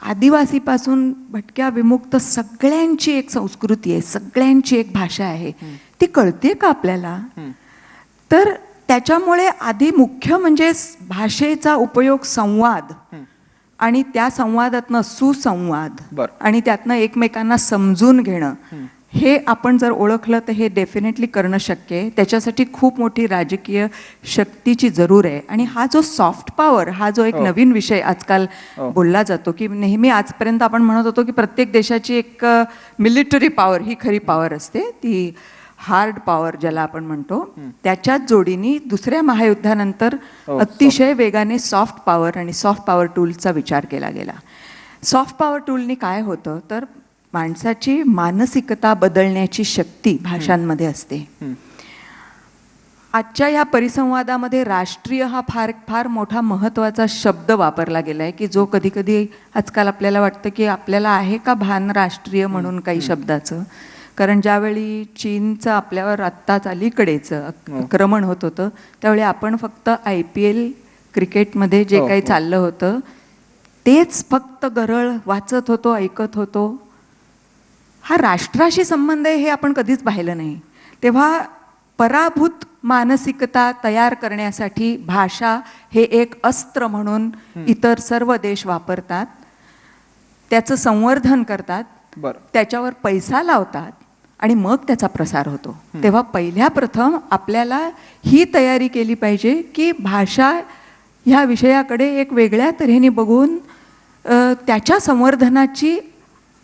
आदिवासीपासून भटक्या विमुक्त सगळ्यांची एक संस्कृती आहे, सगळ्यांची एक भाषा आहे, ती कळते का आपल्याला? तर त्याच्यामुळे आधी मुख्य म्हणजे भाषेचा उपयोग संवाद आणि त्या संवादातनं सुसंवाद बरं. आणि त्यातनं एकमेकांना समजून घेणं, हे आपण जर ओळखलं तर हे डेफिनेटली करणं शक्य आहे. त्याच्यासाठी खूप मोठी राजकीय शक्तीची जरूर आहे. आणि हा जो सॉफ्ट पॉवर, हा जो एक नवीन विषय आजकाल बोलला जातो, की नेहमी आजपर्यंत आपण म्हणत होतो की प्रत्येक देशाची एक मिलिटरी पॉवर ही खरी पॉवर असते, ती हार्ड पॉवर ज्याला आपण म्हणतो, त्याच्याच जोडीने दुसऱ्या महायुद्धानंतर अतिशय वेगाने सॉफ्ट पॉवर आणि सॉफ्ट पॉवर टूलचा विचार केला गेला. सॉफ्ट पॉवर टूलनी काय होतं तर माणसाची मानसिकता बदलण्याची शक्ती भाषांमध्ये असते. आजच्या या परिसंवादामध्ये राष्ट्रीय हा फार फार मोठा महत्त्वाचा शब्द वापरला गेला आहे, की जो कधी कधी आजकाल आपल्याला वाटतं की आपल्याला आहे का भान राष्ट्रीय म्हणून काही शब्दाचं. कारण ज्यावेळी चीनचं आपल्यावर आत्ताच अलीकडेच आक्रमण होत होतं त्यावेळी आपण फक्त IPL क्रिकेटमध्ये जे काही चाललं होतं तेच फक्त गरळ वाचत होतो, ऐकत होतो. हा राष्ट्राशी संबंध आहे हे आपण कधीच पाहिलं नाही. तेव्हा पराभूत मानसिकता तयार करण्यासाठी भाषा हे एक अस्त्र म्हणून इतर सर्व देश वापरतात, त्याचं संवर्धन करतात, त्याच्यावर पैसा लावतात आणि मग त्याचा प्रसार होतो. तेव्हा पहिल्या प्रथम आपल्याला ही तयारी केली पाहिजे की भाषा ह्या विषयाकडे एक वेगळ्या तऱ्हेने बघून त्याच्या संवर्धनाची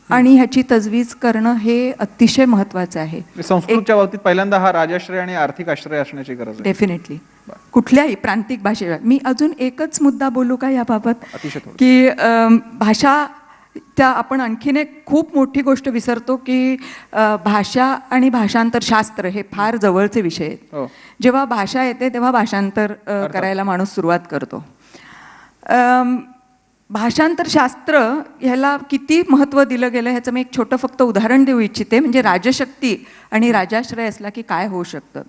आणि ह्याची तजवीज करणं हे अतिशय महत्त्वाचं आहे. संस्कृतच्या बाबतीत पहिल्यांदा हा राजाश्रय आणि आर्थिक आश्रय असण्याची गरज आहे. डेफिनेटली कुठल्याही प्रांतिक भाषेला. मी अजून एकच मुद्दा बोलू का याबाबत, अतिशय थोडं. की भाषा त्या आपण आणखीन एक खूप मोठी गोष्ट विसरतो की भाषा आणि भाषांतर शास्त्र हे फार जवळचे विषय आहेत. जेव्हा भाषा येते तेव्हा भाषांतर करायला माणूस सुरुवात करतो. भाषांतर शास्त्र ह्याला किती महत्त्व दिलं गेलं ह्याचं मी एक छोटं फक्त उदाहरण देऊ इच्छिते. म्हणजे राजशक्ती आणि राजाश्रय असला की काय होऊ शकतं.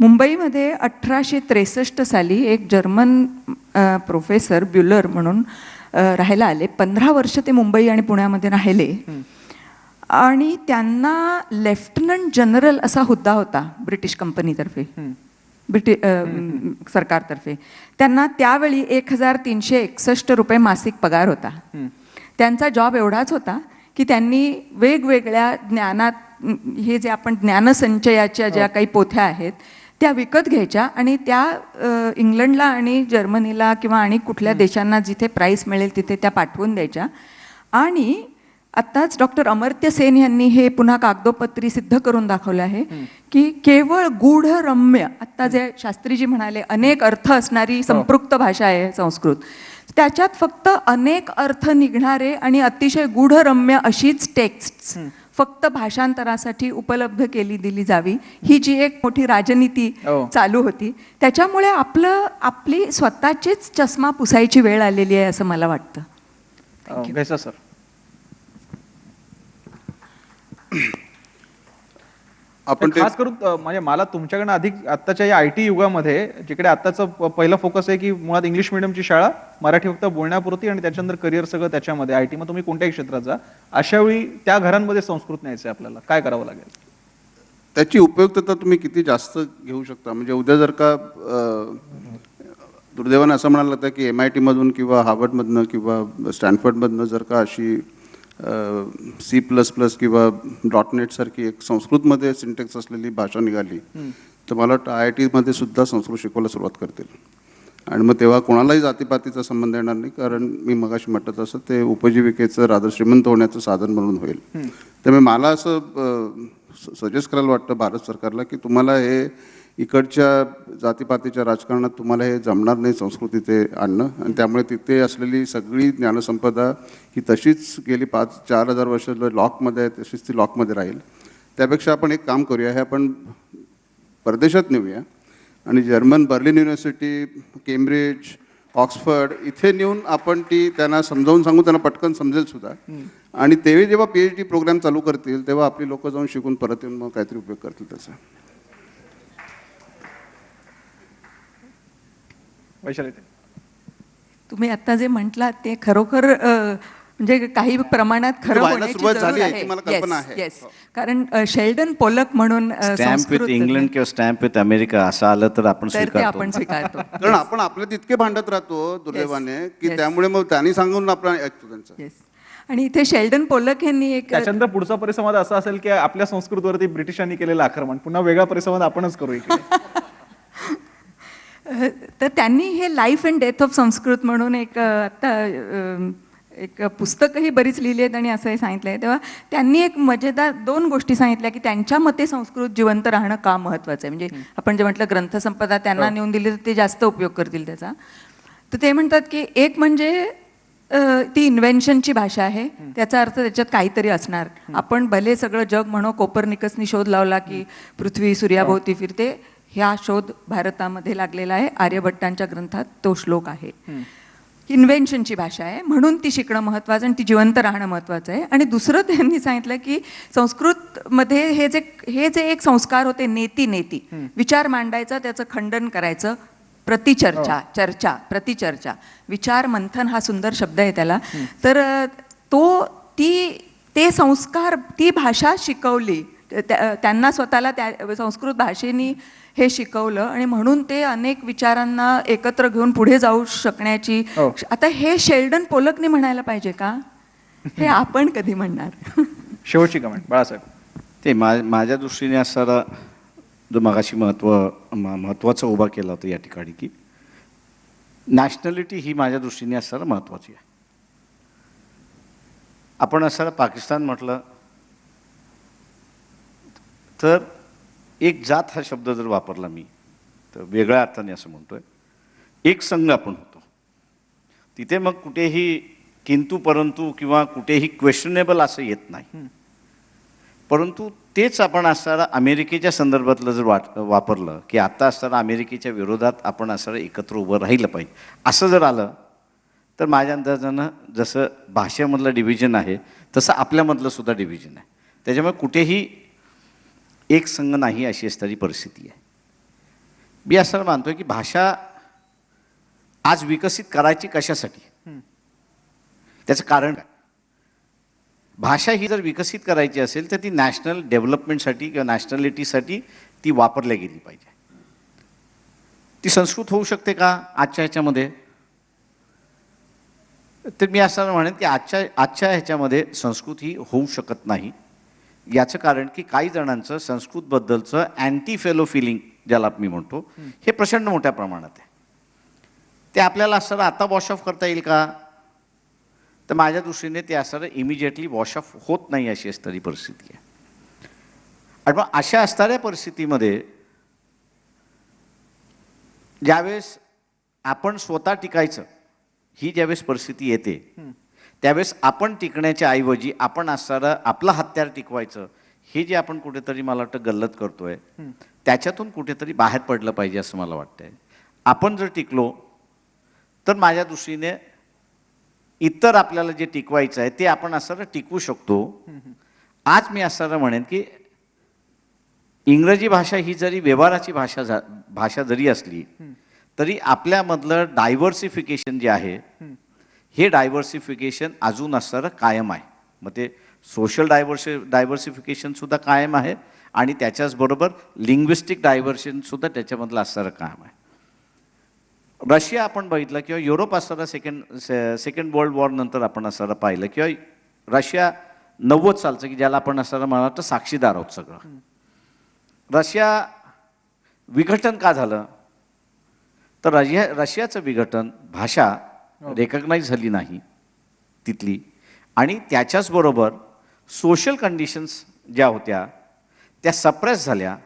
मुंबईमध्ये 1863 साली एक जर्मन प्रोफेसर ब्युलर म्हणून राहायला आले. 15 वर्ष ते मुंबई आणि पुण्यामध्ये राहिले आणि त्यांना लेफ्टनंट जनरल असा हुद्दा होता ब्रिटिश कंपनीतर्फे, सरकारतर्फे. त्यांना त्यावेळी 1361 रुपये मासिक पगार होता. त्यांचा जॉब एवढाच होता की त्यांनी वेगवेगळ्या ज्ञानात हे जे आपण ज्ञानसंचयाच्या ज्या काही पोथ्या आहेत त्या विकत घ्यायच्या आणि त्या इंग्लंडला आणि जर्मनीला किंवा आणि कुठल्या देशांना जिथे प्राईस मिळेल तिथे त्या पाठवून द्यायच्या. आणि आत्ताच डॉक्टर अमर्त्य सेन यांनी हे पुन्हा कागदोपत्री सिद्ध करून दाखवलं आहे की केवळ गूढरम्य, आत्ता जे शास्त्रीजी म्हणाले अनेक अर्थ असणारी संपृक्त भाषा आहे संस्कृत, त्याच्यात फक्त अनेक अर्थ निघणारे आणि अतिशय गूढरम्य अशीच टेक्स्ट फक्त भाषांतरासाठी उपलब्ध दिली जावी, ही जी एक मोठी राजनीती चालू होती. त्याच्यामुळे आपली स्वतःचीच चष्मा पुसायची वेळ आलेली आहे असं मला वाटतं. घ्यायचा सर. आपण खास करून म्हणजे मला तुमच्याकडनं अधिक आत्ताच्या या IT युगामध्ये जिकडे आत्ताचं पहिलं फोकस आहे की मुळात इंग्लिश मिडियमची शाळा, मराठी फक्त बोलण्यापुरती आणि त्याच्यानंतर करिअर सगळं त्याच्यामध्ये, IT मग तुम्ही कोणत्याही क्षेत्रात जा, अशा वेळी त्या घरांमध्ये संस्कृत न्यायचं आहे आपल्याला, काय करावं लागेल? त्याची उपयुक्तता तुम्ही किती जास्त घेऊ शकता. म्हणजे उद्या जर का दुर्दैवाने असं म्हणायला लागतं की MIT मधून किंवा हार्वर्डमधनं किंवा स्टॅनफर्डमधनं जर का अशी C++ किंवा .NET सारखी एक संस्कृतमध्ये सिंटेक्स असलेली भाषा निघाली तर मला वाटतं IIT मध्ये सुद्धा संस्कृत शिकवायला सुरुवात करतील. आणि मग तेव्हा कोणालाही जातीपातीचा संबंध येणार नाही, कारण मी मगाशी म्हटलं तसं ते उपजीविकेचं रादर श्रीमंत होण्याचं साधन म्हणून होईल. त्यामुळे मला असं सजेस्ट करायला वाटतं भारत सरकारला की तुम्हाला हे इकडच्या जातीपातीच्या राजकारणात तुम्हाला हे जमणार नाही संस्कृत इथे आणणं, आणि त्यामुळे तिथे असलेली सगळी ज्ञानसंपदा ही तशीच गेली 5-4 हजार वर्ष लॉकमध्ये आहे, तशीच ती लॉकमध्ये राहील. त्यापेक्षा आपण एक काम करूया, हे आपण परदेशात नेऊया आणि German Berlin university, Cambridge, Oxford इथे नेऊन आपण ती त्यांना समजावून सांगू, त्यांना पटकन समजेल सुद्धा. आणि तेव्हा जेव्हा PhD प्रोग्राम चालू करतील तेव्हा आपली लोक जाऊन शिकून परत येऊन मग काहीतरी उपयोग करतील त्याचा. तुम्ही आता जे म्हटलात ते खरोखर म्हणजे काही प्रमाणात खरं व्हायला होण्याची सुरुवात झाली जरूर आहे, आहे. की मला कल्पना Yes, आहे. yes. कारण शेल्डन पोलक म्हणून स्टॅम्प विथ इंग्लंड किंवा स्टॅम्प विथ अमेरिका असं आलं तर आपण तर ते स्वीकारतो. आपण स्वीकारतो. कारण आपण आपल्यात इतके भांडत राहतो दुर्दैवाने की Yes. त्यामुळे मग त्यांनी सांगून आपण ऐकतो त्यांचं. Yes. आणि इथे शेल्डन पोलक यांनी एक त्याच्यानंतर पुढचा परिसंवाद असा असेल की आपल्या संस्कृतीवरती ब्रिटिशांनी केलेलं आक्रमण पुन्हा वेगळा परिसंवाद आपणच करू इकडे. तर त्यांनी हे life and death of Sanskrit म्हणून एक आता एक पुस्तकही बरीच लिहिली आहेत आणि असंही सांगितलं आहे. तेव्हा त्यांनी एक मजेदार 2 गोष्टी सांगितल्या की त्यांच्या मते संस्कृत जिवंत राहणं का महत्त्वाचं आहे. म्हणजे आपण जे म्हटलं ग्रंथसंपदा त्यांना नेऊन दिली तर ते जास्त उपयोग करतील त्याचा. तर ते म्हणतात की एक म्हणजे ती इन्व्हेन्शनची भाषा आहे, त्याचा अर्थ त्याच्यात काहीतरी असणार. आपण भले सगळं जग म्हणू कोपर्निकसनी शोध लावला की पृथ्वी सूर्याभोवती फिरते, ह्या शोध भारतामध्ये लागलेला आहे. आर्यभट्टांच्या ग्रंथात तो श्लोक आहे. इन्व्हेन्शनची भाषा आहे म्हणून ती शिकणं महत्त्वाचं आणि ती जिवंत राहणं महत्त्वाचं आहे. आणि दुसरं त्यांनी सांगितलं की संस्कृतमध्ये हे जे एक संस्कार होते, नेती विचार मांडायचा, त्याचं खंडन करायचं, प्रतिचर्चा, विचार मंथन हा सुंदर शब्द आहे त्याला. तर ते संस्कार, ती भाषा शिकवली त्यांना स्वतःला, त्या संस्कृत भाषेनी हे शिकवलं आणि म्हणून ते अनेक विचारांना एकत्र घेऊन पुढे जाऊ शकण्याची. आता हे शेल्डन पोलकने म्हणायला पाहिजे का? हे आपण कधी म्हणणार? शेवटची कमेंट बाळासाहेब. ते माझ्या दृष्टीने असणारा जो मगाशी महत्त्वाचा उभा केला होता या ठिकाणी की नॅशनॅलिटी ही माझ्या दृष्टीने असणारा महत्त्वाची आहे. आपण असणारा पाकिस्तान म्हटलं तर एक जात हा शब्द जर वापरला मी तर वेगळ्या अर्थाने असं म्हणतोय, एक संघ आपण होतो. तिथे मग कुठेही किंतु परंतु किंवा कुठेही क्वेश्चनेबल असं येत नाही. परंतु तेच आपण असणारा अमेरिकेच्या संदर्भातलं जर वापरलं की आता असणारा अमेरिकेच्या विरोधात आपण असणारं एकत्र उभं राहिलं पाहिजे असं जर आलं तर माझ्या अंदाजानं जसं भाषेमधलं डिव्हिजन आहे तसं आपल्यामधलं सुद्धा डिव्हिजन आहे. त्याच्यामुळे कुठेही एक संघ नाही अशी असणारी परिस्थिती आहे. मी असं मानतोय की भाषा आज विकसित करायची कशासाठी, त्याचं कारण काय? भाषा ही जर विकसित करायची असेल तर ती नॅशनल डेव्हलपमेंटसाठी किंवा नॅशनॅलिटीसाठी ती वापरल्या गेली पाहिजे. ती संस्कृत होऊ शकते का आजच्या ह्याच्यामध्ये? तर मी असं म्हणेन की आजच्या ह्याच्यामध्ये संस्कृत ही होऊ शकत नाही. याचं कारण की काही जणांचं संस्कृतबद्दलचं अँटी फेलो फिलिंग ज्याला मी म्हणतो हे प्रचंड मोठ्या प्रमाणात आहे. ते आपल्याला असं आता वॉश ऑफ करता येईल का? तर माझ्या दृष्टीने ते असणारं इमिजिएटली वॉश ऑफ होत नाही अशी असणारी परिस्थिती आहे. आणि मग अशा असणाऱ्या परिस्थितीमध्ये ज्यावेळेस आपण स्वतः टिकायचं ही ज्यावेळेस परिस्थिती येते त्यावेळेस आपण टिकण्याच्या ऐवजी आपण असणारं आपलं हत्यार टिकवायचं हे जे आपण कुठेतरी मला वाटतं गल्लत करतोय त्याच्यातून कुठेतरी बाहेर पडलं पाहिजे असं मला वाटतंय. आपण जर टिकलो तर माझ्या दृष्टीने इतर आपल्याला जे टिकवायचं आहे ते आपण असं टिकवू शकतो. आज मी असं म्हणेन की इंग्रजी भाषा ही जरी व्यवहाराची भाषा जरी असली तरी आपल्यामधलं डायव्हर्सिफिकेशन जे आहे हे डायव्हर्सिफिकेशन अजून असणारं कायम आहे. मग ते सोशल डायव्हर्सिफिकेशन सुद्धा कायम आहे आणि त्याच्याचबरोबर लिंग्विस्टिक डायव्हर्शन त्याच्यामधलं असणारं कायम आहे. रशिया आपण बघितलं किंवा युरोप असताना सेकंड वर्ल्ड वॉर नंतर आपण असताना पाहिलं किंवा रशिया 90 सालचं की ज्याला आपण असताना मला वाटतं साक्षीदार आहोत सगळं. रशिया विघटन का झालं तर रशियाचं विघटन भाषा रेकग्नाइज झाली नाही तिथली आणि त्याच्याचबरोबर सोशल कंडिशन्स ज्या होत्या त्या सप्रेस झाल्या.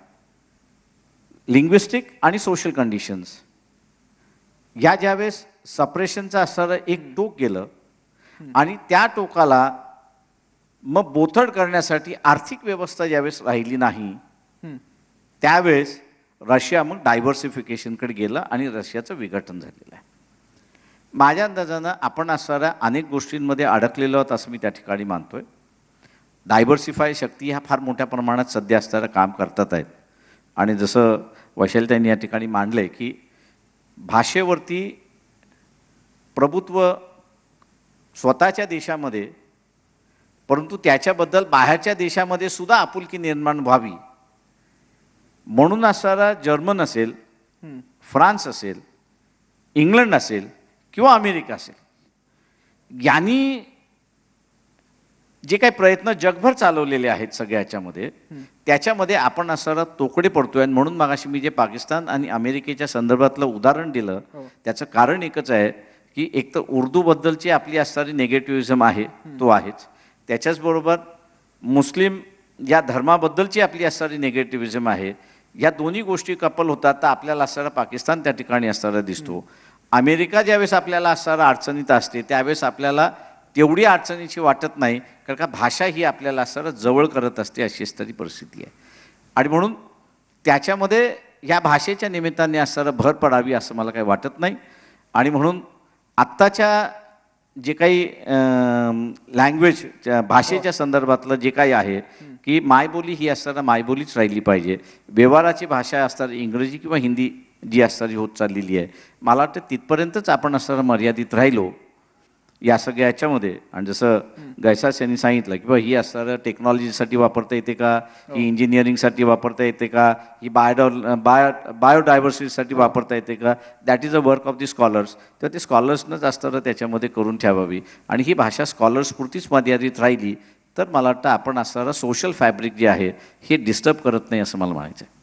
लिंग्विस्टिक आणि सोशल कंडिशन्स ह्या ज्यावेळेस सप्रेशनचं असणारं एक टोक गेलं आणि त्या टोकाला मग बोथड करण्यासाठी आर्थिक व्यवस्था ज्यावेळेस राहिली नाही त्यावेळेस रशिया मग डायव्हर्सिफिकेशनकडे गेलं आणि रशियाचं विघटन झालेलं आहे. माझ्या अंदाजानं आपण असणाऱ्या अनेक गोष्टींमध्ये अडकलेलो आहोत असं मी त्या ठिकाणी मानतोय. डायव्हर्सिफाय शक्ती ह्या फार मोठ्या प्रमाणात सध्या असणारं काम करतात आहेत आणि जसं वैशाली त्यांनी या ठिकाणी मांडलंय की भाषेवरती प्रभुत्व स्वतःच्या देशामध्ये, परंतु त्याच्याबद्दल बाहेरच्या देशामध्ये सुद्धा आपुलकी निर्माण व्हावी म्हणून असणारा जर्मन असेल, फ्रान्स असेल, इंग्लंड असेल किंवा अमेरिका असेल, यांनी जे काही प्रयत्न जगभर चालवलेले आहेत सगळ्या याच्यामध्ये, त्याच्यामध्ये आपण असणारा तोकडे पडतोय. आणि म्हणून मगाशी मी जे पाकिस्तान आणि अमेरिकेच्या संदर्भातलं उदाहरण दिलं, त्याचं कारण एकच आहे की एक तर उर्दूबद्दलची आपली असणारी नेगेटिव्हिझम आहे, तो आहेच. त्याच्याचबरोबर मुस्लिम या धर्माबद्दलची आपली असणारी नेगेटिव्हिझम आहे. या दोन्ही गोष्टी कपल होतात तर आपल्याला असणारा पाकिस्तान त्या ठिकाणी असणारा दिसतो. अमेरिका ज्यावेळेस आपल्याला असणारा अडचणीत असते त्यावेळेस आपल्याला तेवढी अडचणीची वाटत नाही, कारण का भाषा ही आपल्याला असणारा जवळ करत असते, अशीच तरी परिस्थिती आहे. आणि म्हणून त्याच्यामध्ये ह्या भाषेच्या निमित्ताने असणारा भर पडावी असं मला काही वाटत नाही. आणि म्हणून आत्ताच्या जे काही लँग्वेज भाषेच्या संदर्भातलं जे काही आहे की मायबोली ही असताना मायबोलीच राहिली पाहिजे. व्यवहाराची भाषा असतात इंग्रजी किंवा हिंदी जी असणारी होत चाललेली आहे, मला वाटतं तिथपर्यंतच आपण असणारा मर्यादित राहिलो या सगळ्या याच्यामध्ये. आणि जसं गैसास यांनी सांगितलं की बा ही असणारं टेक्नॉलॉजीसाठी वापरता येते का, ही इंजिनिअरिंगसाठी वापरता येते का, ही बायोडायव्हर्सिटीसाठी वापरता येते का, that is a work of the scholars. तर ते स्कॉलर्सनंच असणारं त्याच्यामध्ये करून ठेवावी. आणि ही भाषा स्कॉलर्सपुरतीच मर्यादित राहिली तर मला वाटतं आपण असणारं सोशल फॅब्रिक जे आहे हे डिस्टर्ब करत नाही असं मला म्हणायचं आहे.